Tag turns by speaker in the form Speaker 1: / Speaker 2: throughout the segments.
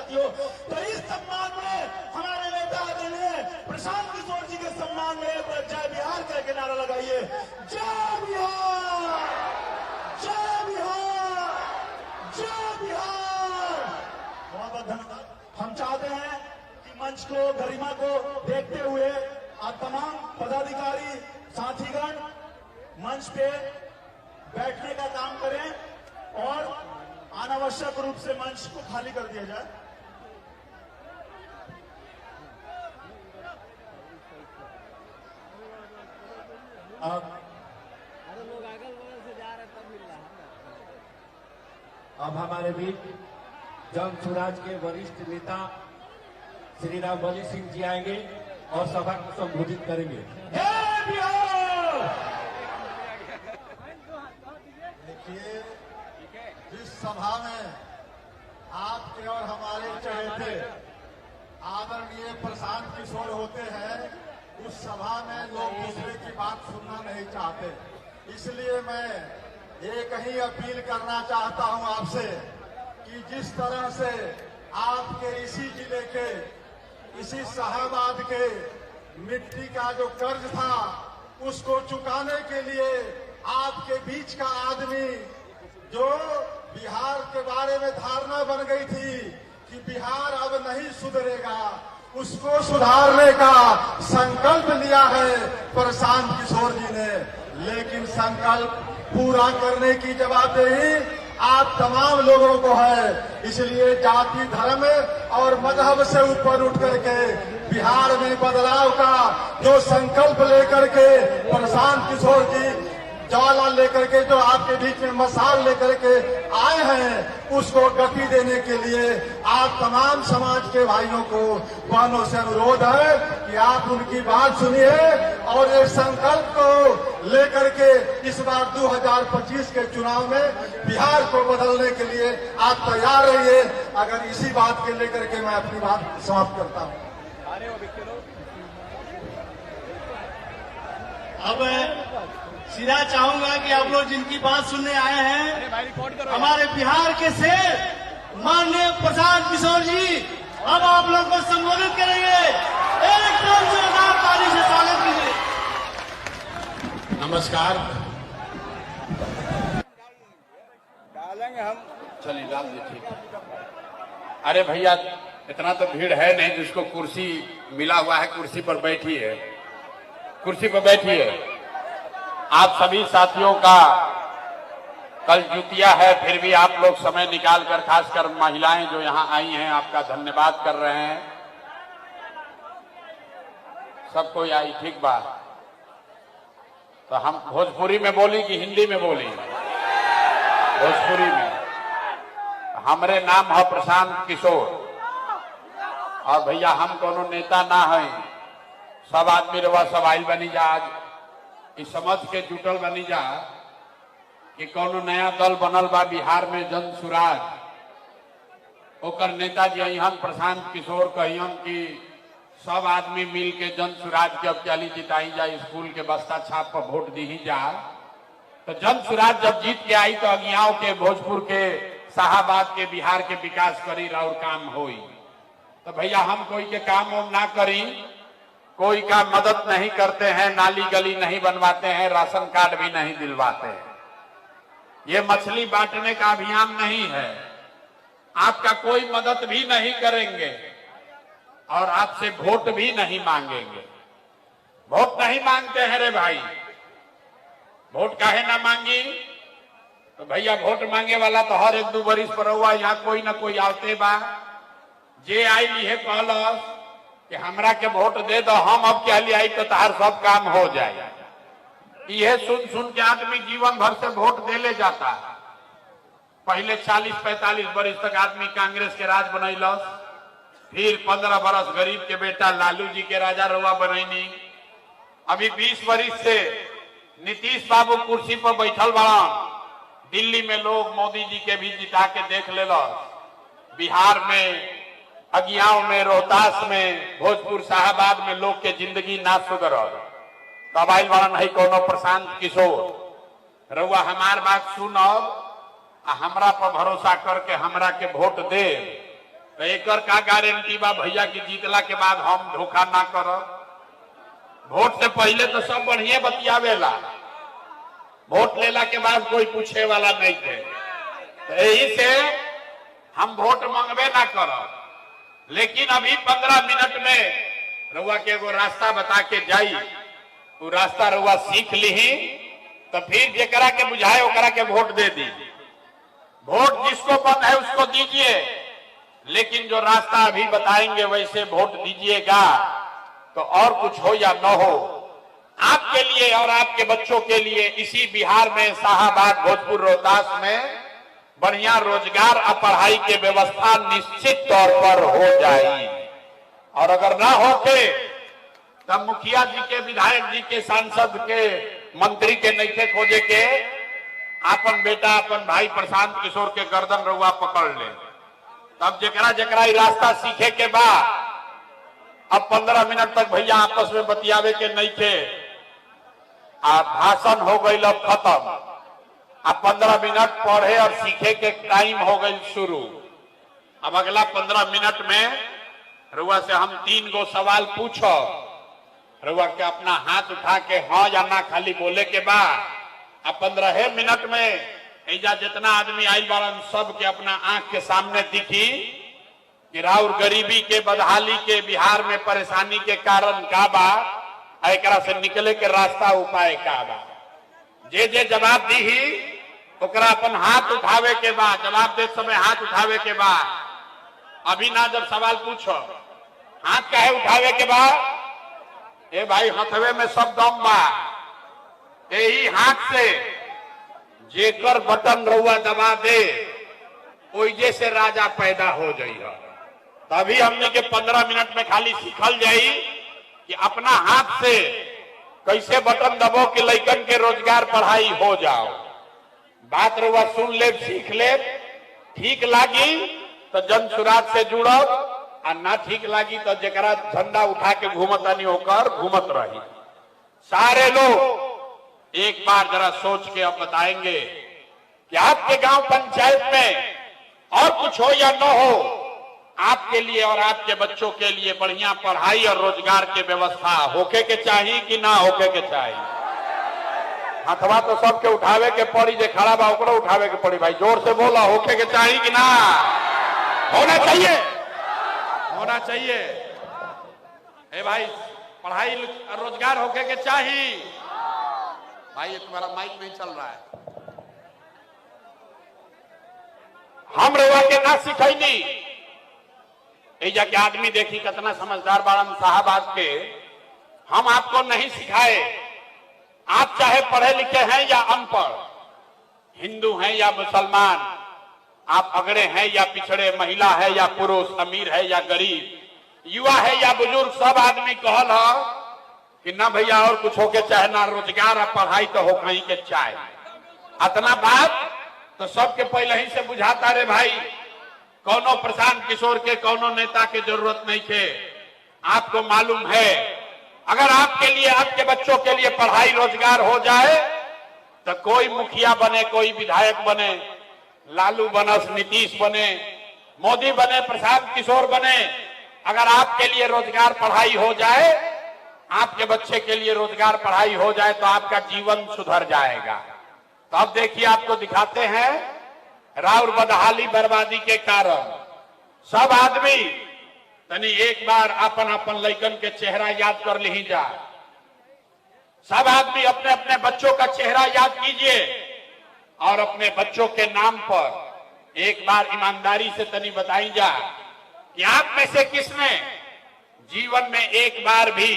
Speaker 1: साथियों। तो इस सम्मान में हमारे नेता आदरणीय प्रशांत किशोर जी के सम्मान में एक बार जय बिहार करके नारा लगाइए। जय बिहार, जय बिहार, जय बिहार। बहुत बहुत धन्यवाद। हम चाहते हैं कि मंच को, गरिमा को देखते हुए आप तमाम पदाधिकारी साथीगण मंच पे बैठने का काम करें और अनावश्यक रूप से मंच को खाली कर दिया जाए।
Speaker 2: अब हमारे बीच जन सुराज के वरिष्ठ नेता श्री राम बली सिंह जी आएंगे और सभा को संबोधित करेंगे।
Speaker 1: जय बिहार।
Speaker 3: देखिए, जिस सभा में आपके और हमारे चहेते आदरणीय प्रशांत किशोर होते हैं, उस सभा में लोग दूसरे की बात सुनना नहीं चाहते। इसलिए मैं एक ही अपील करना चाहता हूं आपसे कि जिस तरह से आपके इसी जिले के, इसी शाहबाद के मिट्टी का जो कर्ज था, उसको चुकाने के लिए आपके बीच का आदमी जो बिहार के बारे में धारणा बन गई थी कि बिहार अब नहीं सुधरेगा, उसको सुधारने का संकल्प लिया है प्रशांत किशोर जी ने। लेकिन संकल्प पूरा करने की जवाबदेही आप तमाम लोगों को है। इसलिए जाति, धर्म और मजहब से ऊपर उठ करके बिहार में बदलाव का जो संकल्प लेकर के प्रशांत किशोर जी ज्वाला लेकर के, जो आपके बीच में मसाल लेकर के आए हैं, उसको गति देने के लिए आप तमाम समाज के भाइयों को, बहनों से अनुरोध है कि आप उनकी बात सुनिए और ये संकल्प को लेकर के इस बार 2025 के चुनाव में बिहार को बदलने के लिए आप तैयार रहिए। अगर इसी बात के लेकर के मैं अपनी बात समाप्त करता हूँ।
Speaker 1: अब सीधा चाहूंगा कि आप लोग जिनकी बात सुनने आए हैं, हमारे बिहार के शेर माननीय प्रशांत किशोर जी, अब आप लोग को संबोधित करेंगे। एकदम जोरदार ताली से स्वागत कीजिए।
Speaker 4: नमस्कार।
Speaker 5: डालेंगे हम,
Speaker 4: चलिए डाल दीजिए, ठीक है। अरे भैया, इतना तो भीड़ है नहीं, जिसको कुर्सी मिला हुआ है कुर्सी पर बैठिए, कुर्सी पर बैठिए। आप सभी साथियों का कल जुतिया है, फिर भी आप लोग समय निकालकर, खासकर महिलाएं जो यहाँ आई हैं, आपका धन्यवाद कर रहे हैं। सबको आई, ठीक बात। तो हम भोजपुरी में बोली कि हिंदी में बोली? भोजपुरी में। हमरे नाम है प्रशांत किशोर और भैया हम कोनो नेता ना है, सब आदमी रवा सब आइल बनी जा, आज इस समझ के जुटल बनी जा कि कोनो नया दल बनल बा बिहार में, जन सुराज। ओकर नेताजी अहन प्रशांत किशोर कहियन कि सब आदमी मिल के जन सुराज के अब चाली जिताई जा, स्कूल के बस्ता छाप पर वोट दी जा। तो जन सुराज जब जीत के आई तो अगियाओं के, भोजपुर के, शाहबाद के, बिहार के विकास करी और काम होई। तो भैया हम कोई के काम वाम ना करी, कोई का मदद नहीं करते हैं, नाली गली नहीं बनवाते हैं, राशन कार्ड भी नहीं दिलवाते हैं। ये मछली बांटने का अभियान नहीं है, आपका कोई मदद भी नहीं करेंगे और आपसे वोट भी नहीं मांगेंगे। वोट नहीं मांगते हैं रे भाई, वोट काहे ना मांगी? तो भैया वोट मांगे वाला तो हर एक दो बरिस पर हुआ, यहाँ कोई ना कोई आवते बा। जे आई है कहल कि हमरा के वोट दे दो, हम अब क्या लिए आई तो तार सब काम हो जाए। यह सुन सुन के आदमी जीवन भर से वोट दे ले जाता है। पहले 40-45 बरिस तक आदमी कांग्रेस के राज बनैलस, फिर 15 बरस गरीब के बेटा लालू जी के राजा रउआ बनैनी। अभी 20 बरिस से नीतीश बाबू कुर्सी पर बैठल बड़न। दिल्ली में लोग मोदी जी के भी जिता के देख लेलस। बिहार में, अगियाओं में, रोहतास में, भोजपुर, शाहबाद में लोग के जिंदगी ना सुधरल। तब आइल बड़न है कोनो प्रशांत किशोर। रउआ हमार बात सुनब आ हमरा पर भरोसा करके हमरा के वोट दे तो एक का गारंटी बा भैया की जीतला के बाद हम धोखा ना करब? वोट से पहले तो सब बढ़िया बतियावेला, वोट लेला के बाद कोई पूछे वाला नहीं थे। तो यही से हम वोट मांगबे ना करब। लेकिन अभी 15 मिनट में रउआ के एगो रास्ता बता के जाई, वो रास्ता रउआ सीख ली, तो फिर जेकरा के बुझाए ओकरा के वोट दे दी। वोट जिसको पता है उसको दीजिए, लेकिन जो रास्ता अभी बताएंगे वैसे वोट दीजिएगा। तो और कुछ हो या न हो, आपके लिए और आपके बच्चों के लिए इसी बिहार में शाहाबाद, भोजपुर, रोहतास में बढ़िया रोजगार और पढ़ाई की व्यवस्था निश्चित तौर पर हो जाएगी। और अगर ना होके तब मुखिया जी के, विधायक जी के, सांसद के, मंत्री के नईखे खोजे के, अपन बेटा, अपन भाई प्रशांत किशोर के गर्दन रउआ पकड़ ले। तब जकरा जकरा रास्ता सीखे के बाद अब 15 मिनट तक भैया आपस में बतियावे के नहीं थे, भाषण हो गई अब खत्म। अब 15 मिनट पढ़े और सीखे के टाइम हो गई शुरू। अब अगला 15 मिनट में रउआ से हम 3 गो सवाल पूछो, रउआ के अपना हाथ उठा के हाँ या ना खाली बोले के बाद अब 15 मिनट में ऐजा जितना आदमी आयल बारन सब के अपना आंख के सामने दिखी कि राउर गरीबी के, बदहाली के, बिहार में परेशानी के कारण का बा, एकरा से निकले के रास्ता उपाय का बा। जे जे जवाब दी ही ओकरा अपन हाथ उठावे के बाद, जवाब दे समय हाथ उठावे के बाद, अभी ना जब सवाल पूछो हाथ काहे उठावे के बाद, ए भाई हथवे में सब दम बा, यही हाथ से जेकर बटन रउआ दबा दे ओइजे से राजा पैदा हो जाइए। तभी हमने के 15 मिनट में खाली सीखल जाई कि अपना हाथ से कैसे बटन दबो कि लइकन के रोजगार पढ़ाई हो जाओ। बात रउआ सुन ले, सीख ले, ठीक लागी तो जन सुराज से जुड़ब, और ना ठीक लागी तो जरा झंडा उठा के घूमता नहीं होकर घूमत रही। सारे लोग एक बार जरा सोच के अब बताएंगे कि आपके गांव पंचायत में और कुछ हो या न हो, आपके लिए और आपके बच्चों के लिए बढ़िया पढ़ाई और रोजगार की व्यवस्था होके के चाहिए कि ना होके के चाहिए? हथवा तो सबके उठावे के पड़ी, जे खड़ा बा ओकरो उठावे के पड़ी। भाई जोर से बोला, होके के चाहिए कि ना? होना चाहिए, होना चाहिए। ए भाई पढ़ाई और रोजगार होके के चाहिए। भाई ये तुम्हारा माइक नहीं चल रहा है। हम रउआ के ना सिखैनी, एजा के आदमी देखी कितना समझदार बारन साहबाद के, हम आपको नहीं सिखाए। आप चाहे पढ़े लिखे हैं या अनपढ़, हिंदू हैं या मुसलमान, आप अगड़े हैं या पिछड़े, महिला है या पुरुष, अमीर है या गरीब, युवा है या बुजुर्ग, सब आदमी कहल है कि ना भैया और कुछ होके चाहे ना रोजगार और पढ़ाई तो हो कहीं के चाहे। इतना बात तो सबके पहले ही से बुझाता रे भाई, कौनो प्रशांत किशोर के, कौनो नेता के जरूरत नहीं थे। आपको मालूम है अगर आपके लिए, आपके बच्चों के लिए पढ़ाई रोजगार हो जाए तो कोई मुखिया बने, कोई विधायक बने, लालू बनस, नीतीश बने, मोदी बने, प्रशांत किशोर बने, अगर आपके लिए रोजगार पढ़ाई हो जाए, आपके बच्चे के लिए रोजगार पढ़ाई हो जाए तो आपका जीवन सुधर जाएगा। तो अब देखिए आपको दिखाते हैं, राउर बदहाली बर्बादी के कारण सब आदमी तनी एक बार अपन अपन लइकन के चेहरा याद कर ली जा। सब आदमी अपने अपने बच्चों का चेहरा याद कीजिए और अपने बच्चों के नाम पर एक बार ईमानदारी से तनी बताई जा कि आप में से किसने जीवन में एक बार भी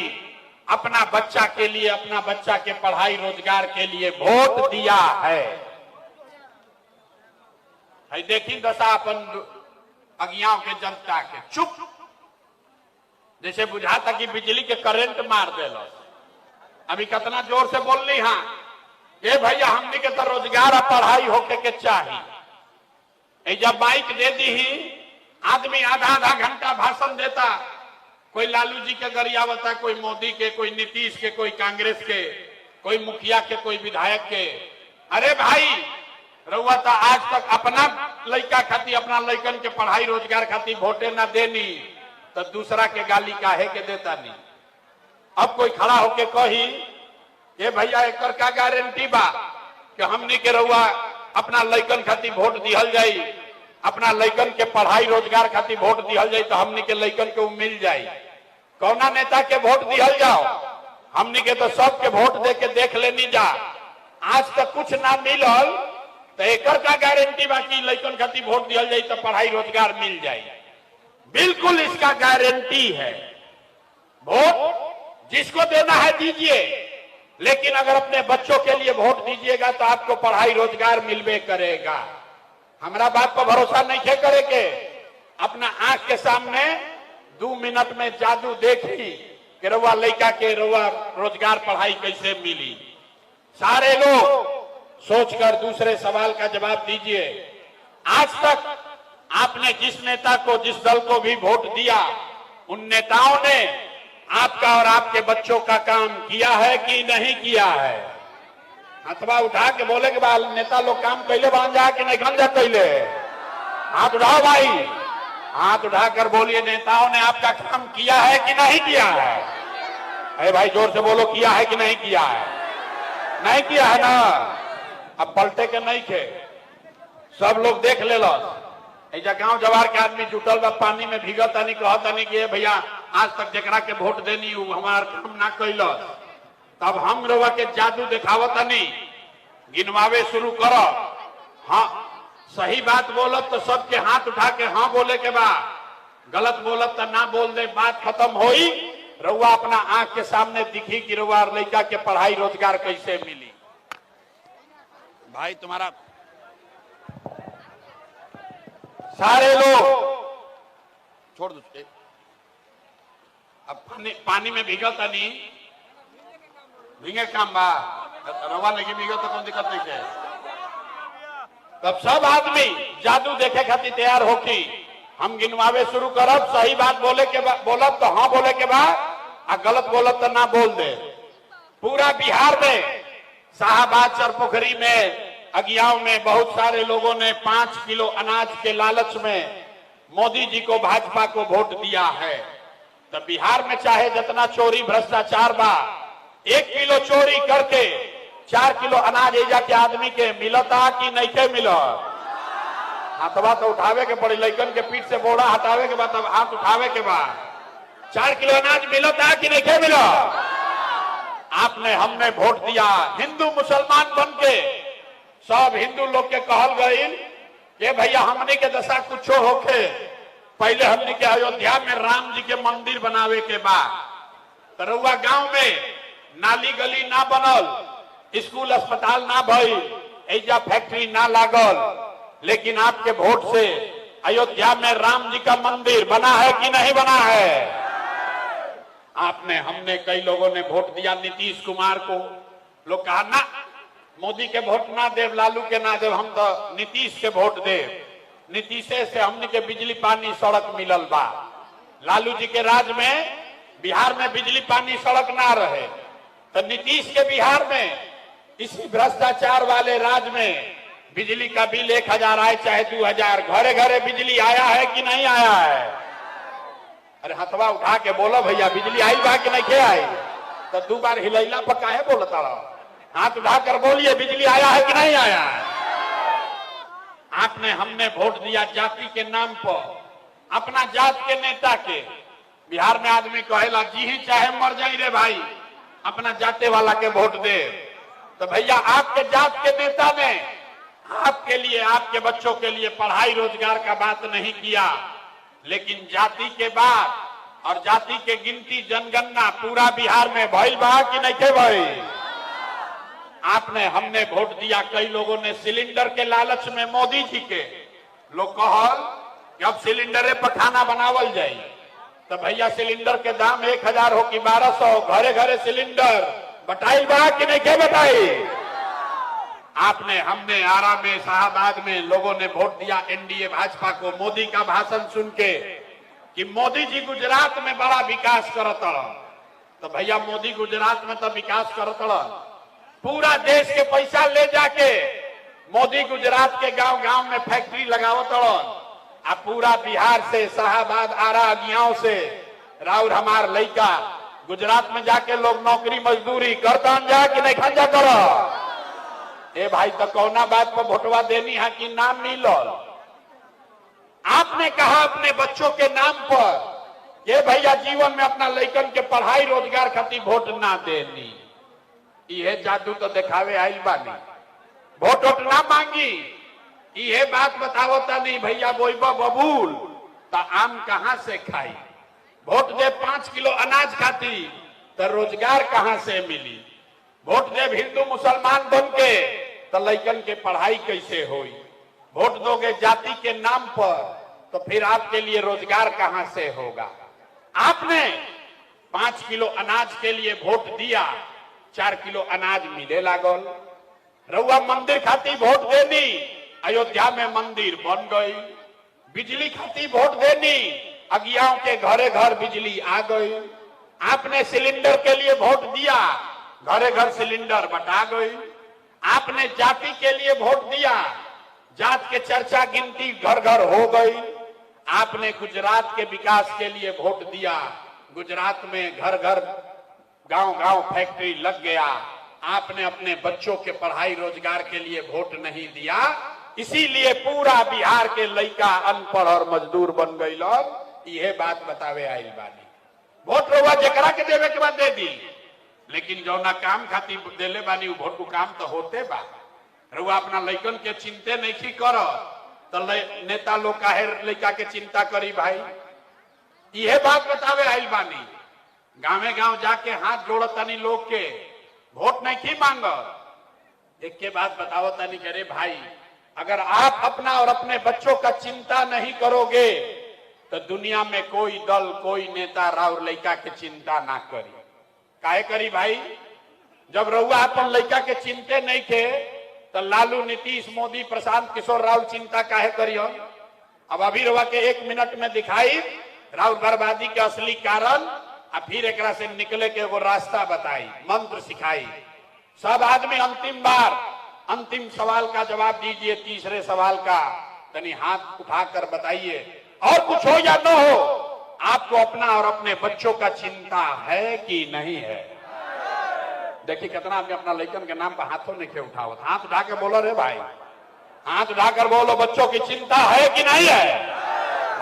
Speaker 4: अपना बच्चा के लिए, अपना बच्चा के पढ़ाई रोजगार के लिए वोट दिया है? देखी दशा अपन अज्ञाओं के, जनता के, चुप, जैसे बुझाता कि बिजली के करंट मार देलो। अभी कितना जोर से बोल ली, हाँ ये भैया हमने के तो रोजगार और पढ़ाई होके के चाहिए। जब माइक दे दी ही आदमी आधा आधा घंटा भाषण देता, कोई लालू जी के गरियावता, कोई मोदी के, कोई नीतीश के, कोई कांग्रेस के, कोई मुखिया के, कोई विधायक के। अरे भाई रउआ तो आज तक अपना लड़का खाती अपना लड़कन के पढ़ाई रोजगार खाती वोटे ना देनी तो दूसरा के गाली काहे के देता नहीं। अब कोई खड़ा होके कही ये भैया एकर का गारंटी बा कि हमनी के रउआ अपना लड़कन खाती वोट दिहल जाई, अपना लड़कन के पढ़ाई रोजगार खातिर वोट दिहल जाए तो हमनी के लड़कन के मिल जाए। कौना नेता के वोट दिहल जाओ, हमनी के तो सबके वोट दे के देख लेनी जा, आज तक कुछ ना मिलल तो एकर का गारंटी बाकी लड़कन खातिर वोट दिहल जाए तो पढ़ाई रोजगार मिल जाए। बिल्कुल इसका गारंटी है। वोट जिसको देना है दीजिए, लेकिन अगर अपने बच्चों के लिए वोट दीजिएगा तो आपको पढ़ाई रोजगार मिलबे करेगा। हमारा बात पर भरोसा नहीं खे करे के अपना आंख के सामने 2 मिनट में जादू देखी कि रउआ लड़का के रउआ रोजगार पढ़ाई कैसे मिली। सारे लोग सोचकर दूसरे सवाल का जवाब दीजिए। आज तक आपने जिस नेता को जिस दल को भी वोट दिया उन नेताओं ने आपका और आपके बच्चों का काम किया है कि नहीं किया है? अथवा उठा के बोले के बाद नेता लोग काम कैले बन जा कि नहीं बन जा कैले? हाथ उठाओ भाई, हाथ उठाकर बोलिए नेताओं ने आपका काम किया है कि नहीं किया है? अरे भाई जोर से बोलो, किया है कि नहीं किया है? नहीं किया है ना। अब पलटे के नहीं थे, सब लोग देख ले लो। ऐसा गांव जवार के आदमी जुटल बा, पानी में भीगता नहीं, कहता नहीं कि भैया आज तक जकरा के वोट देनी हमार काम ना कैल, तब हम रउआ के जादू दिखावत नहीं, गिनवावे शुरू करो। हाँ सही बात बोलब तो सबके हाथ उठा के हाँ बोले के बाद, गलत बोलब तो ना बोल दे, बात खत्म होई। रउआ अपना आंख के सामने दिखी कि रउआ लड़का के पढ़ाई रोजगार कैसे मिली। भाई तुम्हारा सारे लोग छोड़ दो, अब पानी में भीगता नहीं, भीगे काम बा रवा नहीं भीगल तो कोई दिक्कत नहीं है। तब सब आदमी जादू देखे खातिर तैयार होकी, हम गिनवावे शुरू करब, सही बात बोले के बाद बोलब तो हाँ बोले के बाद, और गलत बोलब तो ना बोल दे। पूरा बिहार में शाहबाद चरपोखरी में अगियाओं में बहुत सारे लोगों ने 5 किलो अनाज के लालच में मोदी जी को भाजपा को वोट दिया है। तो बिहार में चाहे जितना चोरी भ्रष्टाचार बा, 1 किलो चोरी करके 4 किलो अनाज एजा के आदमी के मिलता कि नहीं के मिल? हाथवा तो उठावे के पड़ी, लड़कन के पीठ से बोरा हटावे के बाद तब हाथ उठावे के बाद 4 किलो अनाज मिलता कि नहीं के मिल? आपने हमने वोट दिया, हिंदू मुसलमान बन के सब हिंदू लोग के कहल गई कि भैया हमने के दशा कुछ होके पहले हमने के अयोध्या में राम जी के मंदिर बनावे के बाद, तरुआ गांव में नाली गली ना बनल, स्कूल अस्पताल ना भइल, ऐजा फैक्ट्री ना लागल, लेकिन आपके वोट से अयोध्या में राम जी का मंदिर बना है कि नहीं बना है? आपने हमने कई लोगों ने वोट दिया नीतीश कुमार को, लोग कहा ना मोदी के वोट ना देव, लालू के ना देव, हम तो नीतीश के वोट देव। नीतीशे से हमने के बिजली पानी सड़क मिलल बा। लालू जी के राज में बिहार में बिजली पानी सड़क ना रहे, तो नीतीश के बिहार में इसी भ्रष्टाचार वाले राज में बिजली का बिल 1000 आए चाहे 2000, घरे घरे बिजली आया है कि नहीं आया है? अरे हथवा उठा के बोलो भैया, बिजली आई बा कि नहीं के आई? तो 2 बार हिलैला पर काहे बोलता रहो? हाथ उठाकर बोलिए बिजली आया है कि नहीं आया है? आपने हमने वोट दिया जाति के नाम पर, अपना जात के नेता के। बिहार में आदमी कहेला जी ही चाहे मर जाए रे भाई, अपना जाते वाला के वोट दे। तो भैया आपके जात के नेता ने आपके लिए, आपके बच्चों के लिए पढ़ाई रोजगार का बात नहीं किया, लेकिन जाति के बाद और जाति के गिनती जनगणना पूरा बिहार में भइल बा कि नहीं के भइल? आपने हमने वोट दिया, कई लोगों ने सिलेंडर के लालच में मोदी जी के लोग कहल कि अब सिलेंडरे पर खाना बनावल जाए, तो भैया सिलेंडर के दाम 1000 हो कि 1200, घरे घरे सिलेंडर बटाई बा कि नहीं के बताई? आपने हमने आरा में शाहबाद में लोगों ने वोट दिया एनडीए भाजपा को, मोदी का भाषण सुन के कि मोदी जी गुजरात में बड़ा विकास करत। तो भैया मोदी गुजरात में तो विकास करत, पूरा देश के पैसा ले जाके मोदी गुजरात के गांव गांव में फैक्ट्री लगाओ तड़न आ पूरा बिहार से शाहबाद आरा अगियाओं से राउर हमार लइका गुजरात में जाके लोग नौकरी मजदूरी करता जा कि नहीं खंजा करो। ए भाई तो कौना बात पर वोटवा देनी है कि नाम मिलल। आपने कहा अपने बच्चों के नाम पर ये भैया जीवन में अपना लइकन के पढ़ाई रोजगार खातिर वोट ना देनी। ये जादू तो दिखावे आइल बानी, वोट वोट ना मांगी। ये बात बतावता नहीं भैया बोईबा बबूल तो आम कहां से खाई। वोट दे 5 किलो अनाज खाती तो रोजगार कहां से मिली। वोट दे हिंदू मुसलमान बन के तो लइकन के पढ़ाई कैसे होई। वोट दोगे जाति के नाम पर तो फिर आपके लिए रोजगार कहां से होगा। आपने 5 किलो अनाज के लिए वोट दिया, 4 किलो अनाज मिले लागल। रउआ मंदिर खाती वोट देनी, अयोध्या में मंदिर बन गई। बिजली खाती वोट देनी, अगियाओं के घरे घर बिजली आ गई। आपने सिलेंडर के लिए वोट दिया, घरे घर सिलेंडर बटा गई। आपने जाति के लिए वोट दिया, जात के चर्चा गिनती घर घर हो गई। आपने गुजरात के विकास के लिए वोट दिया, गुजरात में घर घर गांव गांव फैक्ट्री लग गया। आपने अपने बच्चों के पढ़ाई रोजगार के लिए वोट नहीं दिया, इसीलिए पूरा बिहार के लइका अनपढ़ और मजदूर बन गई। यह बात बतावे आइल बानी। वोट रउआ जकरा के देवे के बाद दे दी, लेकिन जौना काम खातिर देले बानी वोट को काम तो होते बा। रउआ अपना लइकन के चिंते नहीं कर तो नेता लोग काहे लइका के चिंता करी भाई। यह बात बतावे आइल बानी। गांवे गांव जाके हाथ जोड़तानी लोग के, वोट नहीं मांग। एक के बात बताओ तानी करे भाई, अगर आप अपना और अपने बच्चों का चिंता नहीं करोगे तो दुनिया में कोई दल कोई नेता राउर लइका के चिंता ना करी। काहे करी भाई? जब रउआ अपन लइका के चिंते नहीं थे तो लालू, नीतीश, मोदी, प्रशांत किशोर राउर चिंता काहे करियो। अब अभी रउआ के 1 मिनट में दिखाई राउर बर्बादी के असली कारण, और फिर एकरा से निकले के एगो रास्ता बताई, मंत्र सिखाई। सब आदमी अंतिम बार अंतिम सवाल का जवाब दीजिए। तीसरे सवाल का तनी हाथ उठाकर बताइए, और कुछ हो या न हो, आपको अपना और अपने बच्चों का चिंता है कि नहीं है। देखिए कितना आदमी अपना लइकन के नाम पर हाथों नहीं के उठावत। हाथ उठा के बोलो रे भाई, हाथ उठाकर बोलो बच्चों की चिंता है कि नहीं है?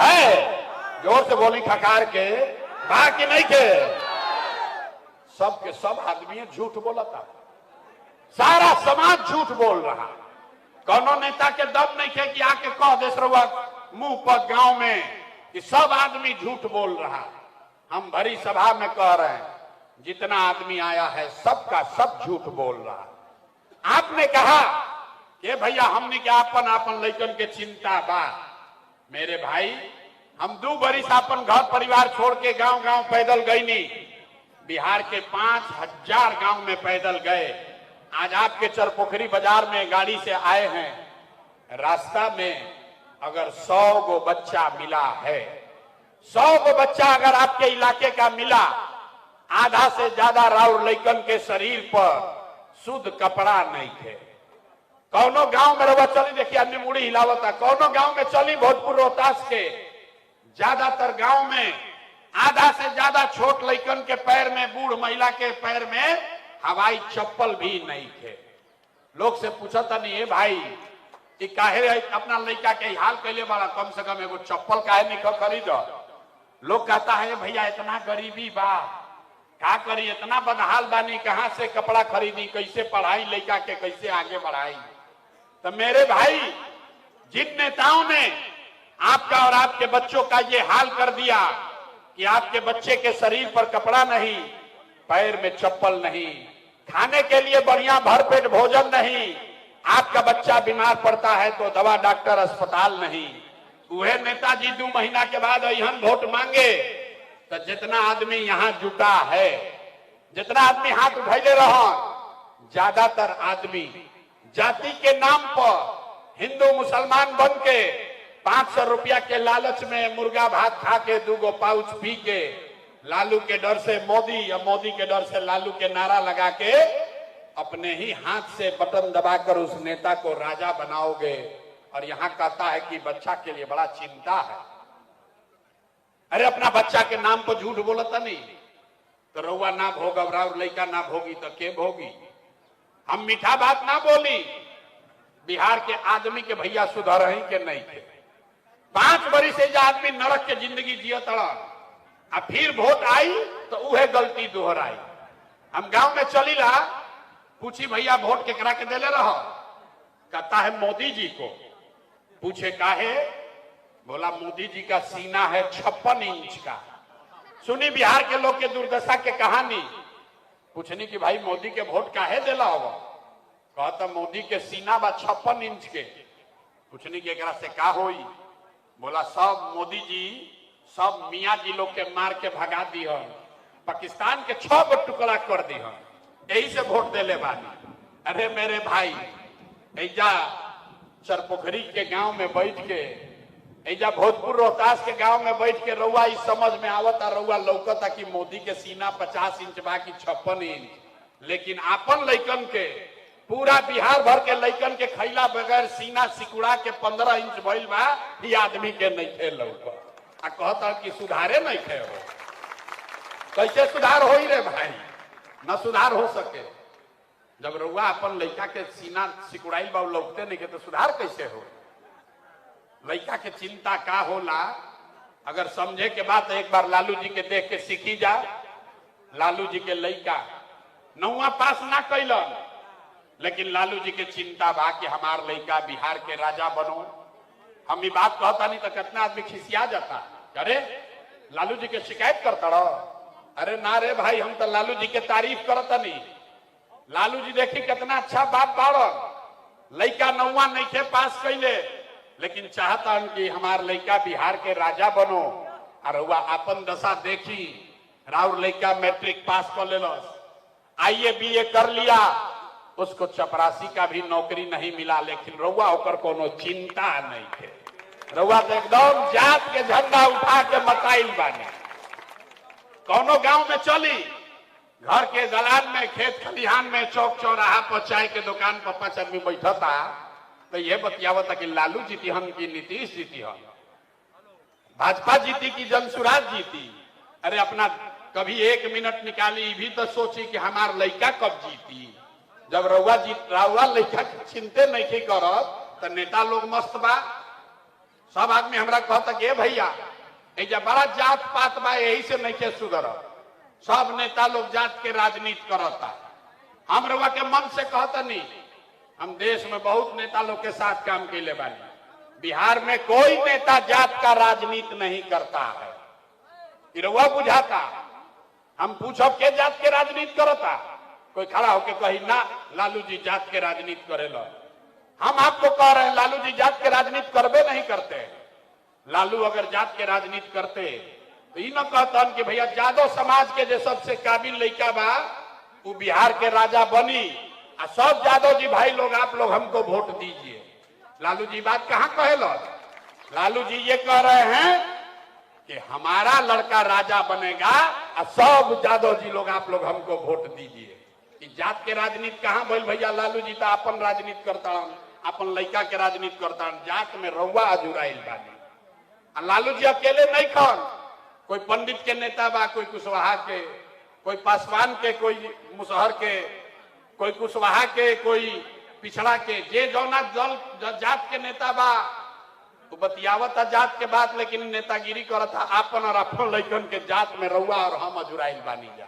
Speaker 4: है। जोर से बोली खकार के, बा कि नहीं के? सब के सब आदमी झूठ बोला था, सारा समाज झूठ बोल रहा। कौनो नेता के दम नहीं थे कि आके कह दे रउआ मुंह पर गांव में कि सब आदमी झूठ बोल रहा। हम भरी सभा में कह रहे हैं, जितना आदमी आया है सबका सब झूठ बोल रहा। आपने कहा कि भैया हमने क्या अपन अपन लइकन के चिंता बा। मेरे भाई, हम 2 बरिस अपन घर परिवार छोड़ के गांव गांव पैदल गई नहीं। बिहार के 5000 गांव में पैदल गए। आज आपके चरपोखरी बाजार में गाड़ी से आए हैं। रास्ता में अगर 100 गो बच्चा मिला है, 100 गो बच्चा अगर आपके इलाके का मिला, आधा से ज्यादा राउर लइकन के शरीर पर शुद्ध कपड़ा नहीं थे। कौनो गांव में रवा चली, देखिए अन्य मुड़ी हिलावता, कौनो गांव में चली भोजपुर रोहतास के ज्यादातर गांव में आधा से ज्यादा छोट लइकन के पैर में, बूढ़ महिला के पैर में हवाई चप्पल भी नहीं थे। लोग से पूछा था नहीं, भाई कि काहे अपना लइका के हाल कैले बड़ा, कम से कम एगो चप्पल काहे नहीं खरीद। लोग कहता है भैया इतना गरीबी बा, का करी, इतना बदहाल बानी, कहां से कपड़ा खरीदी, कैसे पढ़ाई लइका के, कैसे आगे बढ़ाई। तो मेरे भाई, जिन नेताओं ने आपका और आपके बच्चों का ये हाल कर दिया कि आपके बच्चे के शरीर पर कपड़ा नहीं, पैर में चप्पल नहीं, खाने के लिए बढ़िया भरपेट भोजन नहीं, आपका बच्चा बीमार पड़ता है तो दवा डॉक्टर अस्पताल नहीं, वह नेताजी 2 महीना के बाद अहन वोट मांगे तो जितना आदमी यहाँ जुटा है, जितना आदमी हाथ उठैले रहा, ज्यादातर आदमी जाति के नाम पर हिंदू मुसलमान बन के 500 रुपया के लालच में मुर्गा भात खा के 2 गो पाउच पी के, लालू के डर से मोदी या मोदी के डर से लालू के नारा लगा के अपने ही हाथ से बटन दबाकर उस नेता को राजा बनाओगे, और यहां कहता है कि बच्चा के लिए बड़ा चिंता है। अरे अपना बच्चा के नाम पर झूठ बोलता नहीं तो रउआ ना भोग और लड़का ना भोगी तो के भोगी। हम मीठा बात ना बोली, बिहार के आदमी के भैया सुधर ही के नहीं थे। 5 बरिस से आदमी नरक के जिंदगी जियत आ फिर वोट आई तो उहे गलती दोहराई। हम गांव में चलीला, पूछी भैया वोट केकरा के देले रहो, कहता है मोदी जी को। पूछे काहे, बोला मोदी जी का सीना है 56 इंच का। सुनी बिहार के लोग के दुर्दशा के कहानी। पूछनी कि भाई मोदी के वोट काहे देला होगा, कहता मोदी के सीना बा 56 इंच के। पूछनी कि एकरा से का होई, बोला सब मोदी जी सब मियाँ जी लोग के मार के भगा दी है, पाकिस्तान के 6 गो टुकड़ा कर दी है, यही से वोट देले बानी। अरे मेरे भाई, ऐजा चरपोखरी के गांव में बैठ के, ऐजा भोजपुर रोहतास के गांव में बैठ के रउआ इस समझ में आवता, रउआ लौकता कि मोदी के सीना 50 इंच बा कि 56 इंच, लेकिन आपन लइकन के, पूरा बिहार भर के लइकन के खैला बगैर सीना सिकुड़ा के 15 इंच भइल बा। ये आदमी के नहीं थे लौकत आ कहता कि सुधारे नहीं थे हो। कैसे सुधार हो रे भाई, न सुधार हो सके। जब रउआ अपन लड़का के सीना सिकुड़ाइल बा लौकते नहीं के तो सुधार कैसे हो। लड़का के चिंता का होला, अगर समझे के बात एक बार लालू जी के देख के सीखी जा। लालू जी के लड़का 9वां पास ना कैलन, लेकिन लालू जी के चिंता बा कि हमार लड़का बिहार के राजा बनो। हम ये बात कहता नहीं तो कितना आदमी खिसिया जाता, अरे लालू जी के शिकायत करता रहो। अरे ना रे भाई, हम तो लालू जी के तारीफ करता नहीं। लालू जी देखी कितना अच्छा बात बाड़न, लड़का 9वां नहीं थे पास कैले, लेकिन चाहता कि हमार लड़का बिहार के राजा बनो। और वह अपन दशा देखी, राउर लड़का मैट्रिक पास कर लेलस, आईए बीए कर लिया, उसको चपरासी का भी नौकरी नहीं मिला, लेकिन रउआ ओकर कोनो चिंता नहीं थे। रउआ तो एकदम जात के झंडा उठा के मताइल बानी। कोनो गांव में चली, घर के दलान में, खेत खलिहान में, चौक चौराहा पर चाय के दुकान पर 5 आदमी बैठता तो यह बतियावता कि लालू जीती हम की नीतीश जीती हम, भाजपा जीती की जनसुराज जीती। अरे अपना कभी 1 मिनट निकाली भी तो सोची कि हमार लड़का कब जीती। जब रउआ लड़का चिंते नहीं थी करत तो नेता लोग मस्त बा। सब आदमी हमरा कहता कि भैया ऐजा बड़ा जात पात बा, यही से नहीं के सुधर। सब नेता लोग जात के राजनीति करता। हम रउआ के मन से कहता नहीं, हम देश में बहुत नेता लोग के साथ काम कैले बानी। बिहार में कोई नेता जात का राजनीति नहीं करता है। रउआ बुझाता, हम पूछब के जात के राजनीति करता, कोई खड़ा होके कही ना लालू जी जात के राजनीति करेला। हम आपको कह रहे हैं लालू जी जात के राजनीति करबे नहीं करते। लालू अगर जात के राजनीति करते तो ये न कहतन कि भैया यादव समाज के जो सबसे काबिल लड़का बा वो बिहार के राजा बनी, और सब यादव जी भाई लोग आप लोग हमको वोट दीजिए। लालू जी बात कहां कहेलो, लालू जी ये कह रहे हैं कि हमारा लड़का राजा बनेगा और सब यादव जी लोग आप लोग हमको वोट दीजिए। जात के राजनीति कहां भइल भैया, लालू जी तो अपन राजनीति करता, अपन लड़का के राजनीति करता। जात में रउआ अजुराइल बानी। लालू जी अकेले नहीं खन, कोई पंडित के नेता बा, कोई कुशवाहा के, कोई पासवान के, कोई मुसहर के, कोई कुशवाहा के, कोई पिछड़ा के, जे जौना दल जात के नेता बा तो बतियावता जात के बात, लेकिन नेतागिरी करता आपन और अपन लड़कन के जात में रउआ और हम अजुराइल बानी जा।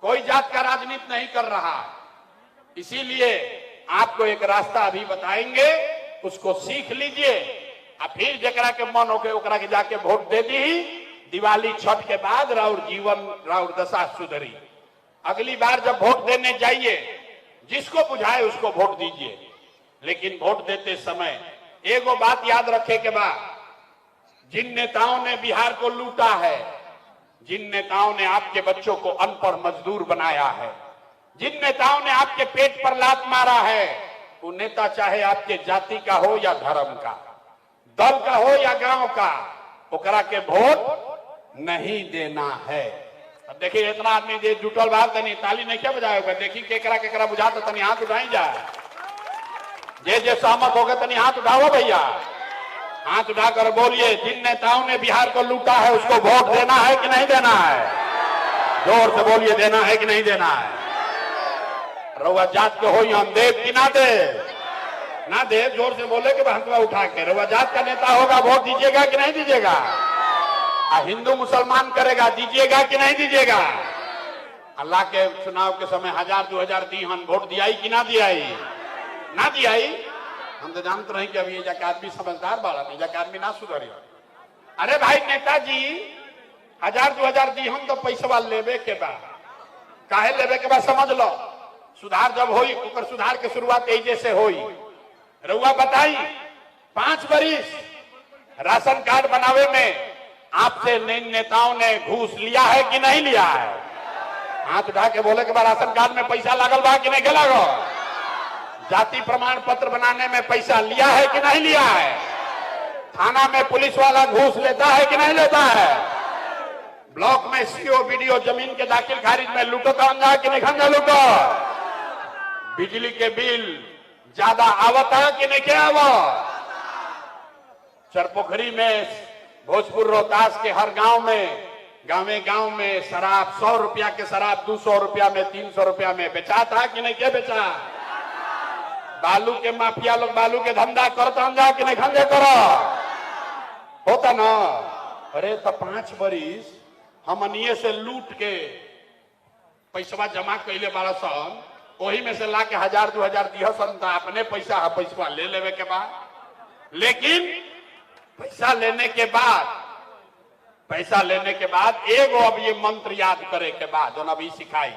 Speaker 4: कोई जात का राजनीति नहीं कर रहा। इसीलिए आपको एक रास्ता अभी बताएंगे, उसको सीख लीजिए, और फिर जकरा के मन होके ओकरा के जाके वोट दे दी। दिवाली छठ के बाद राउर जीवन राउर दशा सुधरी। अगली बार जब वोट देने जाइए, जिसको बुझाए उसको वोट दीजिए, लेकिन वोट देते समय एगो बात याद रखे के बाद, जिन नेताओं ने बिहार को लूटा है, जिन नेताओं ने आपके बच्चों को अनपढ़ मजदूर बनाया है, जिन नेताओं ने आपके पेट पर लात मारा है, वो नेता चाहे आपके जाति का हो या धर्म का, दल का हो या गांव का, ओकरा के वोट नहीं देना है। अब देखिए इतना आदमी जे जुटल बात तनी ताली नहीं क्या बजाओगे, देखी केकरा केकरा बुझा तो तनी हाथ उठाई जाए, जे सहमत हो गए तनी हाथ उठाओ भैया, हाथ उठाकर बोलिए जिन नेताओं ने बिहार को लूटा है उसको वोट देना है कि नहीं देना है, जोर से बोलिए देना है कि नहीं देना है। रउआ जात के हो हम देव कि ना दे, ना दे, जोर से बोले कि हथवा उठा के रउआ जात का नेता होगा वोट दीजिएगा कि नहीं दीजिएगा, हिंदू मुसलमान करेगा दीजिएगा कि नहीं दीजिएगा। अल्लाह के चुनाव के समय 1000-2000 दी हम वोट दियाई कि ना दियाई, ना दियाई। हम तो जानते रहे कि अभी ये जाके आदमी समझदार बाड़ा नहीं, जाके आदमी ना सुधरी। अरे भाई नेताजी 1000-2000 दी हम तो पैसा लेवे के बाद, काहे लेवे के बाद समझ लो, सुधार जब होई ऊपर सुधार के शुरुआत ऐसे से होई। रउआ बताई 5 बरिस राशन कार्ड बनावे में आपसे नेताओं ने घूस लिया है कि नहीं लिया है, हाथ उठा के बोले के बाद राशन कार्ड में पैसा लागल बा कि नहीं के लागो, जाति प्रमाण पत्र बनाने में पैसा लिया है कि नहीं लिया है, थाना में पुलिस वाला घूस लेता है कि नहीं लेता है, ब्लॉक में सीओ बीडीओ जमीन के दाखिल खारिज में लूटो तो अंजा कि नहीं खंजा लूटो, बिजली के बिल ज्यादा आवत है कि नहीं क्या आवत, चरपोखरी में भोजपुर रोहतास के हर गांव में शराब 100 रुपया के शराब 200 रुपया में 300 रुपया में बेचा था कि नहीं क्या बेचा, बालू के माफिया लोग बालू के धंधा करता जा कि नहीं खंजे करो, होता ना। अरे तो 5 बरिस हमनिए से लूट के पैसा जमा कैले बाड़ा सन, वही में से ला के 1000-2000 दिया सन, अपने पैसा ले लेवे के बाद, लेकिन पैसा लेने के बाद एगो अब ये मंत्र याद करे के बाद जो अभी सिखाई,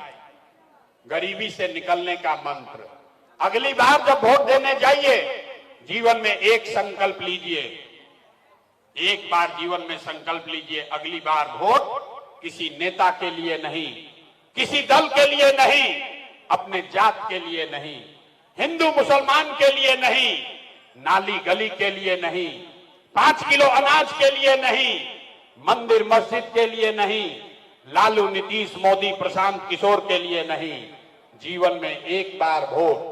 Speaker 4: गरीबी से निकलने का मंत्र। अगली बार जब वोट देने जाइए जीवन में एक संकल्प लीजिए, एक बार जीवन में संकल्प लीजिए, अगली बार वोट किसी नेता के लिए नहीं, किसी दल के लिए नहीं, अपने जात के लिए नहीं, हिंदू मुसलमान के लिए नहीं, नाली गली के लिए नहीं, 5 किलो अनाज के लिए नहीं, मंदिर मस्जिद के लिए नहीं, लालू नीतीश मोदी प्रशांत किशोर के लिए नहीं, जीवन में एक बार वोट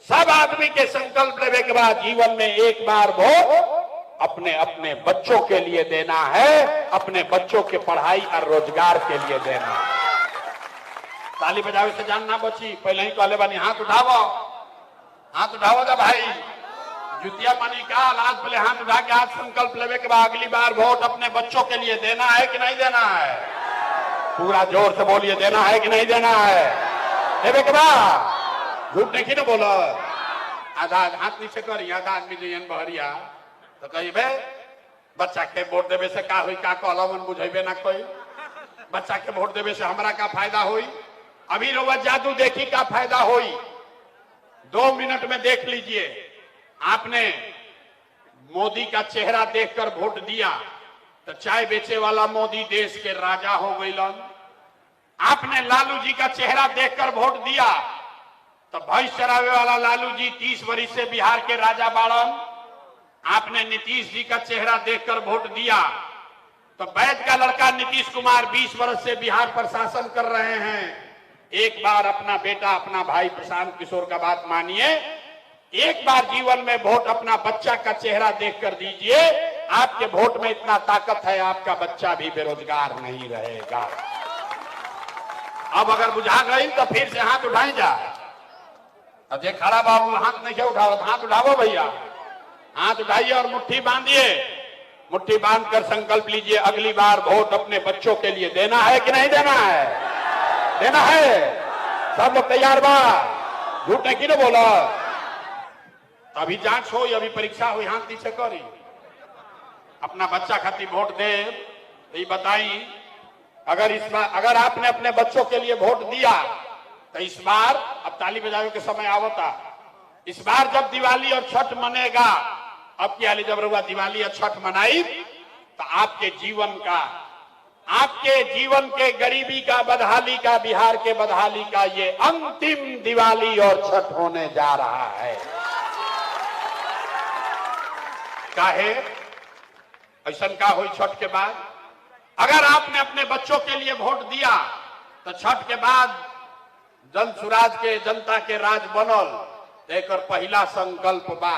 Speaker 4: सब आदमी के संकल्प लेने के बाद जीवन में एक बार वोट अपने अपने बच्चों के लिए देना है, अपने बच्चों के पढ़ाई और रोजगार के लिए देना है। ताली बजावे से जान ना बची, पहले ही कहले बानी हाथ उठाओ जा भाई, जुतिया पानी का आज पहले हाथ उठा के आज संकल्प लेवे के बाद अगली बार वोट अपने बच्चों के लिए देना है कि नहीं देना है, पूरा जोर से बोलिए देना है कि नहीं देना है, देवे के बाद झूठ नहीं ना बोलो, आधा हाथ नीचे करी, आधा आदमी जो बहरिया तो कही बे बच्चा के वोट देवे से का हुई, का कहलन बुझेबे ना कोई, बच्चा के वोट देवे से हमारा का फायदा हुई, अभी रोवा जादू देखी का फायदा हुई, 2 मिनट में देख लीजिए। आपने मोदी का चेहरा देखकर वोट दिया तो चाय बेचे वाला मोदी देश के राजा हो गईलन, आपने लालू जी का चेहरा देखकर वोट दिया तो भैंस चरावे वाला लालू जी 30 वर्ष से बिहार के राजा बाड़न, आपने नीतीश जी का चेहरा देखकर वोट दिया तो वैद्य का लड़का नीतीश कुमार 20 वर्ष से बिहार पर शासन कर रहे हैं। एक बार अपना बेटा अपना भाई प्रशांत किशोर का बात मानिए, एक बार जीवन में वोट अपना बच्चा का चेहरा देखकर दीजिए, आपके वोट में इतना ताकत है आपका बच्चा भी बेरोजगार नहीं रहेगा। अब अगर बुझा गई तो फिर से हाथ उठाई जा, अब ये खड़ा बाबू हाथ नहीं उठाओ, हाथ उठाओ भैया, हाथ उठाइए और मुट्ठी बांधिए, मुट्ठी बांधकर संकल्प लीजिए अगली बार वोट अपने बच्चों के लिए देना है कि नहीं देना है, देना है। सब लोग तैयार बा, झूठ नहीं क्यों बोला, अभी जांच हो, अभी परीक्षा हुई, हाथ नीचे करी, अपना बच्चा खातिर वोट दे, तो बताई अगर आपने अपने बच्चों के लिए वोट दिया तो इस बार, अब ताली बजावे के समय आवता, इस बार जब दिवाली और छठ मनेगा, अब क्या जब रुआ दिवाली और छठ मनाई तो आपके जीवन के गरीबी का, बदहाली का, बिहार के बदहाली का ये अंतिम दिवाली और छठ होने जा रहा है। काहे ऐसा का हुई छठ के बाद, अगर आपने अपने बच्चों के लिए वोट दिया तो छठ के बाद जन सुराज के जनता के राज बनल, एक पहला संकल्प बा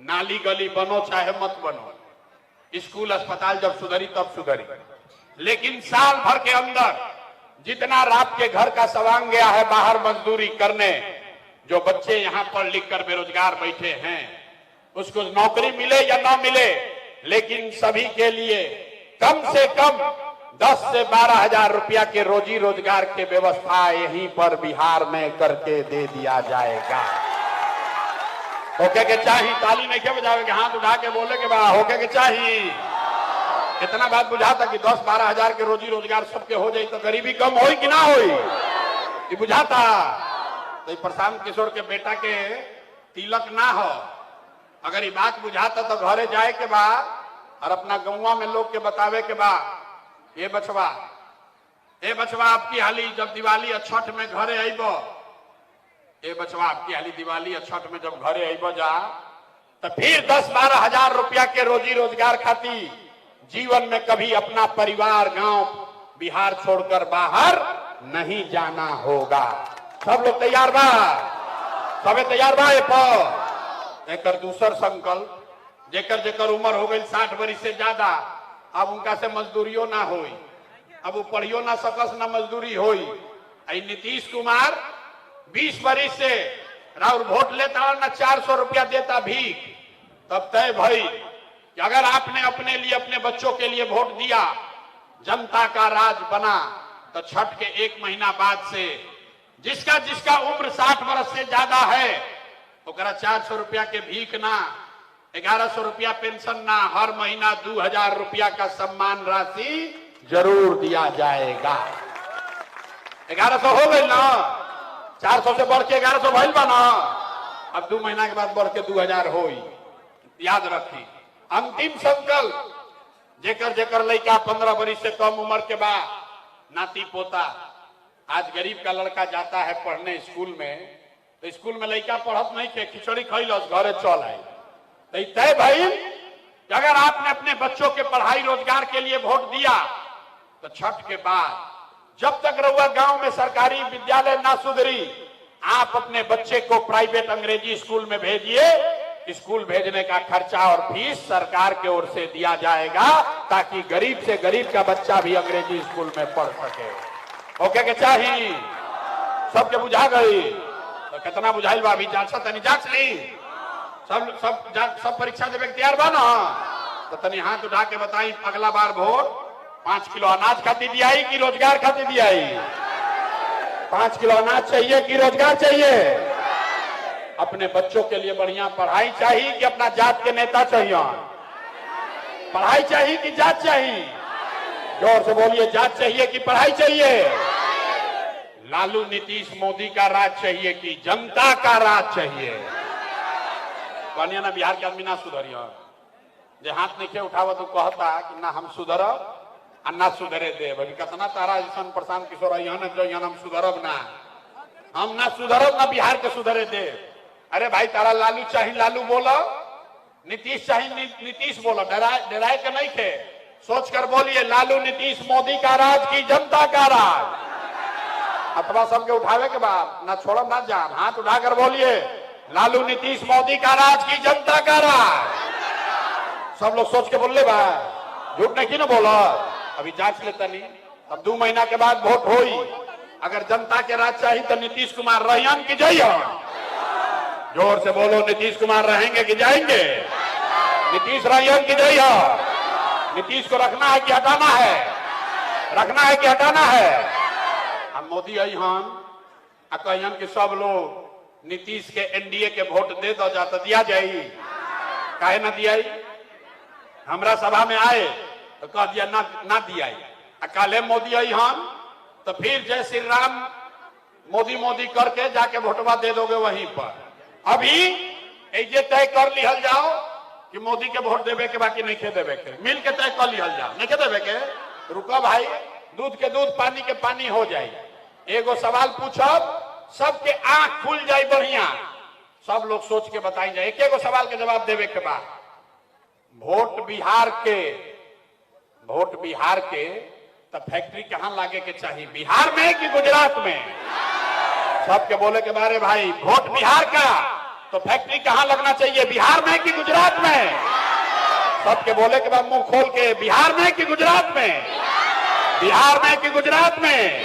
Speaker 4: नाली गली बनो चाहे मत बनो, स्कूल अस्पताल जब सुधरी तब सुधरी, लेकिन साल भर के अंदर जितना रात के घर का सवांग गया है बाहर मजदूरी करने, जो बच्चे यहाँ पढ़ लिख कर बेरोजगार बैठे हैं उसको नौकरी मिले या ना मिले, लेकिन सभी के लिए कम से कम 10 से 12 हजार रुपया के रोजी रोजगार के व्यवस्था यहीं पर बिहार में करके दे दिया जाएगा। होके के चाहिए, ताली नहीं के बजावे, हाथ उठा के बोले के बा होके के चाहिए। इतना बात बुझाता कि 10-12 हजार के रोजी रोजगार सबके हो जाए तो गरीबी कम होई कि ना होई, ये बुझाता। तो प्रशांत किशोर के बेटा के तिलक ना हो, अगर ये बात बुझाता तो घरे जाए के बा और अपना गौवा में लोग के बतावे के बा, ये बचवा आपकी हाली जब दिवाली और छठ में घरे आईबो, ये बचवा आपकी हाली दिवाली और छठ में जब घरे आईबो जा तो फिर 10-12 हजार रुपया के रोजी रोजगार खाती जीवन में कभी अपना परिवार गांव बिहार छोड़कर बाहर नहीं जाना होगा। सब लोग तैयार बा, सबे तैयार बा। एक दूसर संकल्प, जेकर जेकर उम्र हो गई 60 वर्ष से ज्यादा, अब उनका से मजदूरियों ना होई, अब वो पढ़ियो ना सकस ना मजदूरी होई। नीतीश कुमार 20 वर्ष से राउर वोट लेता ना 400 रुपया देता भीख, तब तय भाई कि अगर आपने अपने लिए अपने बच्चों के लिए वोट दिया, जनता का राज बना, तो छठ के 1 महीना बाद से जिसका जिसका उम्र 60 वर्ष से ज्यादा है ओकरा 400 रुपया के भीख ना, 1100 रुपया पेंशन ना, हर महीना 2000 रुपया का सम्मान राशि जरूर दिया जाएगा। 1100 हो गई ना, 400 से बढ़ के 1100 भइल बा ना, अब 2 महीना के बाद बढ़ के 2000 होई। याद रखी, अंतिम संकल्प, जेकर जेकर लड़का 15 वर्ष से कम उम्र के बाद, नाती पोता, आज गरीब का लड़का जाता है पढ़ने स्कूल में, तो स्कूल में लड़का पढ़त नहीं के खिचड़ी खैलस घरे चल आई, तो तय भाई अगर आपने अपने बच्चों के पढ़ाई रोजगार के लिए वोट दिया तो छठ के बाद जब तक रहुआ गांव में सरकारी विद्यालय ना सुधरी, आप अपने बच्चे को प्राइवेट अंग्रेजी स्कूल में भेजिए। स्कूल भेजने का खर्चा और फीस सरकार की ओर से दिया जाएगा, ताकि गरीब से गरीब का बच्चा भी अंग्रेजी स्कूल में पढ़ सके। ओके के चाहिए, सबके बुझा गई तो कितना बुझाइल बा, अभी जांच तनी जांच ली, सब परीक्षा देवे तैयार बा ना, तो तनी हाथ उठा के बताई अगला बार वोट 5 किलो अनाज खातिर दियाई कि रोजगार खातिर दियाई? 5 किलो अनाज चाहिए कि रोजगार चाहिए? अपने बच्चों के लिए बढ़िया पढ़ाई चाहिए कि अपना जात के नेता चाहिए? पढ़ाई चाहिए कि जात चाहिए? जोर से बोलिए, जात चाहिए कि पढ़ाई चाहिए? लालू नीतीश मोदी का राज चाहिए कि जनता का राज चाहिए? कहनिया ना बिहार के आदमी ना सुधरिया, जे हाथ नहीं उठावा तो कहता कि ना हम सुधरब आ ना सुधरे दे। अभी कितना तारा ऐसा प्रशांत किशोर जो हम सुधरब ना, हम ना सुधरब ना बिहार के सुधरे दे। अरे भाई तारा लालू चाहिए लालू बोलो, नीतीश चाहिए नीतीश बोलो, डराए के नहीं थे, सोच कर बोलिए लालू नीतीश मोदी का राज की जनता का राज? अथवा सबके उठावे के बाद ना छोड़ब ना जान, हाथ उठाकर बोलिए लालू नीतीश मोदी का राज की जनता का राज। सब लोग सोच के बोल ले बा, झूठ नहीं की ना बोलो। अभी जांच लेता नहीं, अब 2 महीना के बाद वोट होई, अगर जनता के राज चाहिए तो नीतीश कुमार रहियन की जाइए? जोर से बोलो, नीतीश कुमार रहेंगे कि जाएंगे? नीतीश रहियन की जाइए? नीतीश को रखना है कि हटाना है? रखना है कि हटाना है? हम मोदी आई हम कहन कि सब लोग नीतीश के एनडीए के वोट दे दो जा, तो दिया जाई? काहे ना दिया? हमरा सभा में आए तो कह दिया ना दिया। काले मोदी आई हम तो फिर जय श्री राम मोदी मोदी करके जाके वोटवा दे दोगे वहीं पर। अभी ये तय कर लिहल जाओ कि मोदी के वोट देवे के बाकी नहीं खे देवे के, मिल के तय कर लिहल जाओ, नहीं खे देवे के, रुको भाई, दूध के दूध पानी के पानी हो जाए। एगो सवाल पूछब, सबके आंख खुल जाए बढ़िया, सब लोग सोच के बताई जाए, एक एगो सवाल के जवाब देवे के बाद। वोट बिहार के तो फैक्ट्री कहां लागे के चाहिए, बिहार में कि गुजरात में? सबके बोले के बारे भाई, वोट बिहार का तो फैक्ट्री कहां लगना चाहिए, बिहार में कि गुजरात में? सबके बोले के बाद मुंह खोल के, बिहार में कि गुजरात में? बिहार में कि गुजरात में?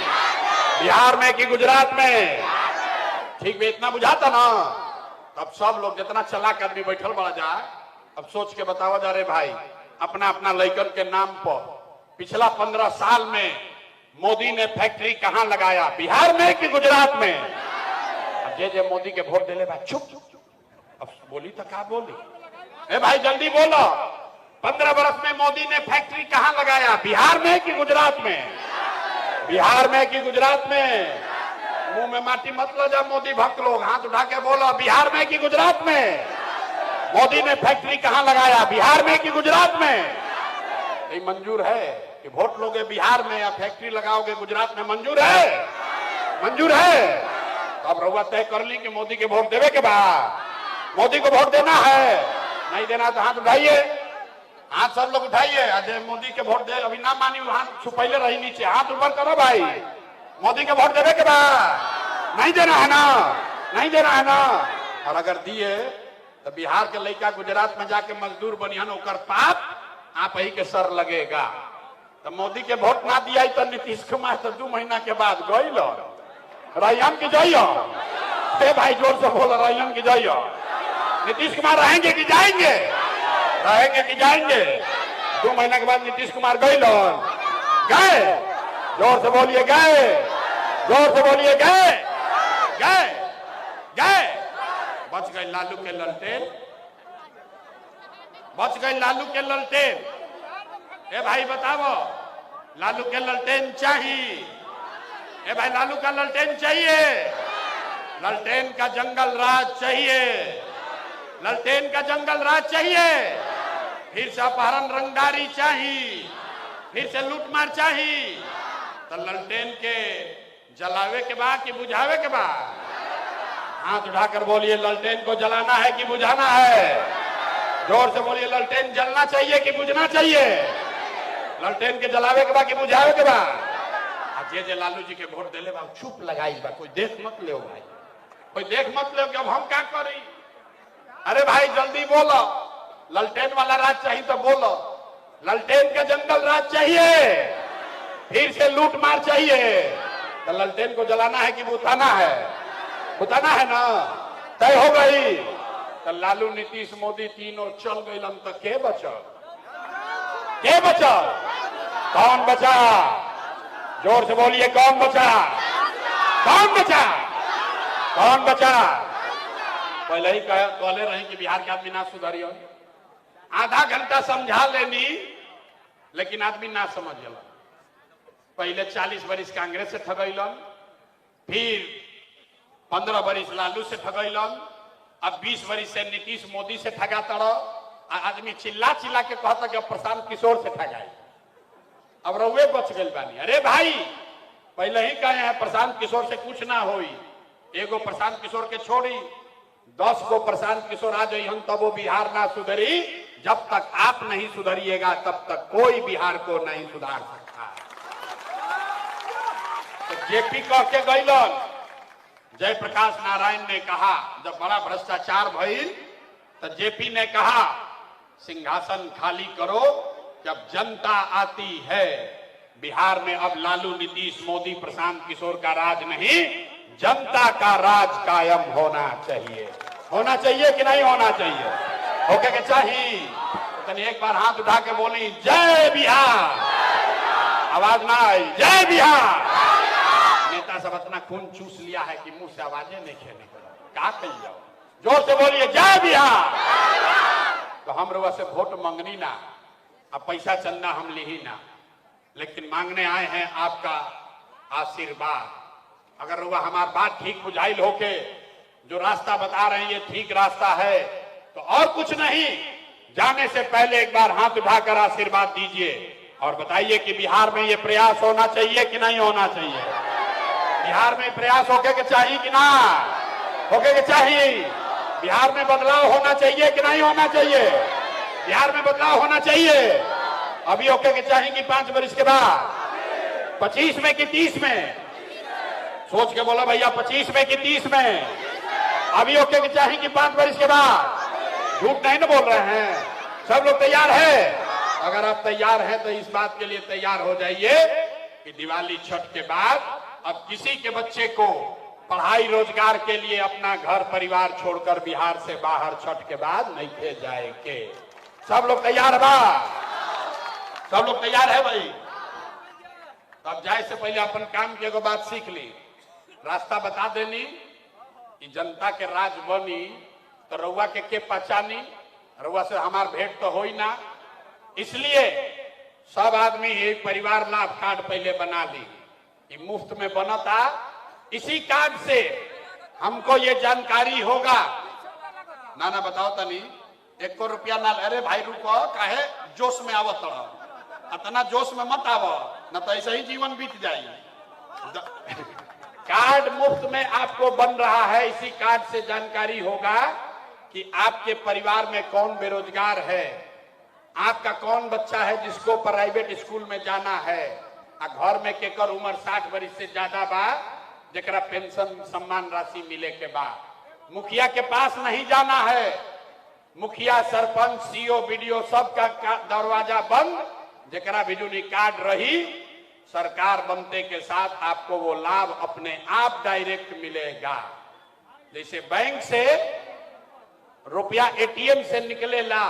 Speaker 4: बिहार में कि गुजरात में? ठीक है, इतना बुझाता ना। अब सब लोग जितना चालाक आदमी बैठल बड़ा जाए, अब सोच के बतावा जा रहे भाई, अपना अपना लड़कन के नाम पर पिछला 15 साल में मोदी ने फैक्ट्री कहां लगाया, बिहार में कि गुजरात में? अब जे मोदी के वोट दिले भाई चुप, अब बोली तो क्या बोली, ए भाई जल्दी बोलो, 15 वर्ष में मोदी ने फैक्ट्री कहां लगाया, बिहार में कि गुजरात में? बिहार में कि गुजरात में? मुंह में माटी मत लो जा मोदी भक्त लोग, हाथ उठा के बोलो, बिहार में कि गुजरात में? मोदी ने फैक्ट्री कहां लगाया, बिहार में कि गुजरात में? ये मंजूर है कि वोट लोगे बिहार में या फैक्ट्री लगाओगे गुजरात में? मंजूर है? मंजूर है? तो अब रउआ तय कर ली कि मोदी के वोट देवे के बाद, मोदी को वोट देना है, नहीं देना तो हाथ उठाइए, हाथ सब लोग उठाइए। अजय मोदी के वोट दे, अभी ना मानी हाथ छुपैले रही नीचे, हाथ ऊपर करो भाई, मोदी के वोट देवे के बाद, नहीं देना है ना, नहीं देना है ना। और अगर दिए तो बिहार के लड़का गुजरात में जाके मजदूर बनियान, ओकर पाप आप ही के सर लगेगा। तो मोदी के वोट ना दिया तो नीतीश कुमार तो 2 महीना के बाद गई लो, रैयन की जाइयो, भाई जोर से बोलो, रैयन की जाइयो। नीतीश कुमार रहेंगे कि जाएंगे? रहेंगे कि जाएंगे? 2 महीने के बाद नीतीश कुमार गए, गए, जोर से बोलिए गए, जोर से बोलिए गए, गए, गए। बच गए लालू के ललटेन, बच गए लालू के ललटेन। ए भाई बताओ, लालू के ललटेन चाहिए? ए भाई लालू का ललटेन चाहिए? ललटेन का जंगल राज चाहिए? ललटेन का जंगल राज चाहिए? फिर से अपहरण रंगदारी चाहिए? फिर से लूटमार चाहिए? तो ललटेन के जलावे के बाद कि बुझावे के बाद? हाथ उठाकर बोलिए, ललटेन को जलाना है कि बुझाना है? जोर से बोलिए, ललटेन जलना चाहिए कि बुझना चाहिए? ललटेन के जलावे के बाद कि बुझावे के बाद? जे लालू जी के वोट दिले बा चुप लगाई बा, कोई देख मत ले भाई, कोई देख मत ले कि अब हम क्या करी। अरे भाई जल्दी बोलो, ललटेन वाला राज चाहिए तो बोलो, ललटेन का जंगल राज चाहिए? फिर से लूट मार चाहिए? तो ललटेन को जलाना है कि बुझाना है? बुझाना है ना, तय हो गई। तो लालू नीतीश मोदी तीनों चल गए, तो के बचल? के बचल? कौन बचा? जोर से बोलिए, कौन बचा? कौन बचा? कौन बचा? पहले ही कहले रहे कि बिहार के आदमी ना सुधरियो, आधा घंटा समझा लेनी, लेकिन आदमी ना समझ गया। पहले 40 बरिस कांग्रेस से ठगैलन, फिर 15 बरिस लालू से ठगैलन, अब 20 बरिस से नीतीश मोदी से ठगा तड़ो। आदमी चिल्ला चिल्ला के कहता कि प्रशांत किशोर से ठगाई, अब रउए बच गए बानी। अरे भाई पहले ही कहे हैं प्रशांत किशोर से कुछ ना होई, एगो प्रशांत किशोर के छोड़ी 10 गो प्रशांत किशोर आ जाइए, तब वो बिहार ना सुधरी। जब तक आप नहीं सुधरिएगा तब तक कोई बिहार को नहीं सुधार सकता। तो जेपी कह के गईलन, जयप्रकाश नारायण ने कहा, जब बड़ा भ्रष्टाचार भइल तो जेपी ने कहा सिंहासन खाली करो, जब जनता आती है। बिहार में अब लालू नीतीश मोदी प्रशांत किशोर का राज नहीं, जनता का राज कायम होना चाहिए। होना चाहिए कि नहीं होना चाहिए? होके के चाहिए। तो एक बार हाथ उठा के बोली, जय बिहार। आवाज ना आई, जय बिहार। नेता सब इतना खून चूस लिया है कि मुंह से आवाजें नहीं खेने क्या कही जाओ। जोर से बोलिए, जय बिहार। तो हम लोग से वोट मांगनी ना, अब पैसा चंदा हम ली ही ना, लेकिन मांगने आए हैं आपका आशीर्वाद। अगर रुआ हमारी बात ठीक बुझाइल होके जो रास्ता बता रहे हैं ये ठीक रास्ता है, तो और कुछ नहीं, जाने से पहले एक बार हाथ उठाकर आशीर्वाद दीजिए और बताइए कि बिहार में ये प्रयास होना चाहिए कि नहीं होना चाहिए। बिहार में प्रयास होके के चाहिए कि ना होके के चाहिए। बिहार में बदलाव होना चाहिए कि नहीं होना चाहिए। बिहार में बदलाव होना चाहिए। अभी होके के चाहिए कि 5 वर्ष के बाद 25 में कि 30 में? सोच के बोला भैया, 25 में कि 30 में? अभी ओके की चाहे कि 5 वर्ष के बाद? झूठ नहीं ना बोल रहे हैं? सब लोग तैयार है? अगर आप तैयार हैं तो इस बात के लिए तैयार हो जाइए कि दिवाली छठ के बाद अब किसी के बच्चे को पढ़ाई रोजगार के लिए अपना घर परिवार छोड़कर बिहार से बाहर छठ के बाद नहीं भेज जाएंगे। सब लोग तैयार है बा? सब लोग तैयार है भाई? तब जाए से पहले अपन काम की एगो बात सीख ली, रास्ता बता देनी कि जनता के राज बनी तो रउआ के पहचानी, रउआ से हमार भेंट तो हो ही ना। इसलिए सब आदमी एक परिवार लाभ कार्ड पहले बना ली कि मुफ्त में बना था। इसी कार्ड से हमको ये जानकारी होगा। ना बताओ तनी, 1 रुपया ना। अरे भाई रुको, काहे जोश में आवत रहो, इतना जोश में मत आवो, न तो ऐसे ही जीवन बीत जाए। कार्ड मुफ्त में आपको बन रहा है। इसी कार्ड से जानकारी होगा कि आपके परिवार में कौन बेरोजगार है, आपका कौन बच्चा है जिसको प्राइवेट स्कूल में जाना है, आ घर में केकर उम्र 60 वर्ष से ज्यादा बा जरा पेंशन सम्मान राशि मिले के बाद। मुखिया के पास नहीं जाना है। मुखिया, सरपंच, सीओ, बीडीओ सबका दरवाजा बंद। जरा बिजुली कार्ड रही, सरकार बनते के साथ आपको वो लाभ अपने आप डायरेक्ट मिलेगा। जैसे बैंक से रुपया एटीएम से निकलेला,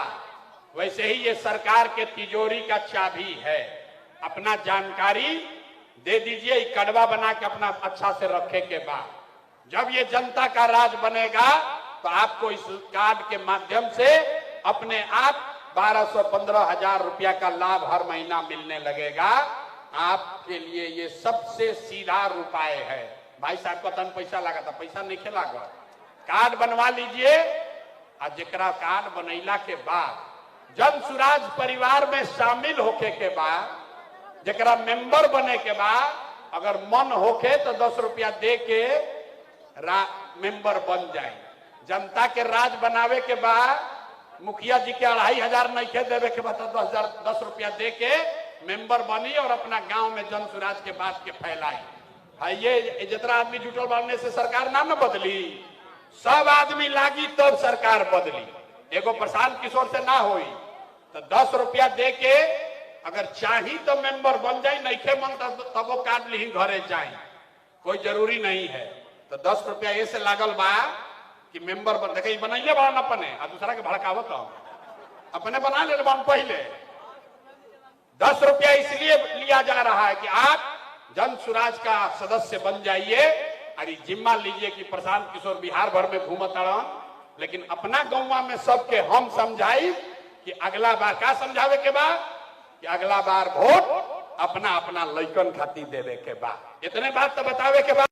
Speaker 4: वैसे ही ये सरकार के तिजोरी का चाबी है। अपना जानकारी दे दीजिए, कड़वा बना के अपना अच्छा से रखे के बाद जब ये जनता का राज बनेगा तो आपको इस कार्ड के माध्यम से अपने आप 1200-15,000 रुपया का लाभ हर महीना मिलने लगेगा। आपके लिए ये सबसे सीधा उपाय है। भाई साहब का तन पैसा लगा था, पैसा नहीं खेला गया। कार्ड बनवा लीजिए, और जरा कार्ड बनैला के बाद जन सुराज परिवार में शामिल होके के बाद, जरा मेंबर बने के बाद अगर मन होके तो 10 रुपया दे के मेंबर बन जाए। जनता के राज बनावे के बाद मुखिया जी के 2,500 नहीं खे देवे के बाद 10 रुपया दे के मेंबर बनी और अपना गांव में जन सुराज के बात के फैलाई। भाई ये जितना आदमी जुटल बनने से सरकार ना बदली, सब आदमी लागी तब सरकार बदली। एगो प्रशांत किशोर से ना होई तो 10 रुपया दे के अगर चाही तो मेंबर बन जाए, नहीं खे मन तब वो कार्ड ली घरे जाए, कोई जरूरी नहीं है। तो 10 रुपया ऐसे लागल बा कि मेंबर बन देखे बनैले बा न अपने आ दूसरा के भड़कावत अपने बना ले पहले। 10 रुपया इसलिए लिया जा रहा है कि आप जन सुराज का सदस्य बन जाइए और जिम्मा लीजिए कि प्रशांत किशोर बिहार भर में घूमत रह, लेकिन अपना गौवा में सबके हम समझाई कि अगला बार का समझावे के बाद कि अगला बार वोट अपना अपना लइकन खातिर देवे के बाद। इतने बात तो बतावे के बाद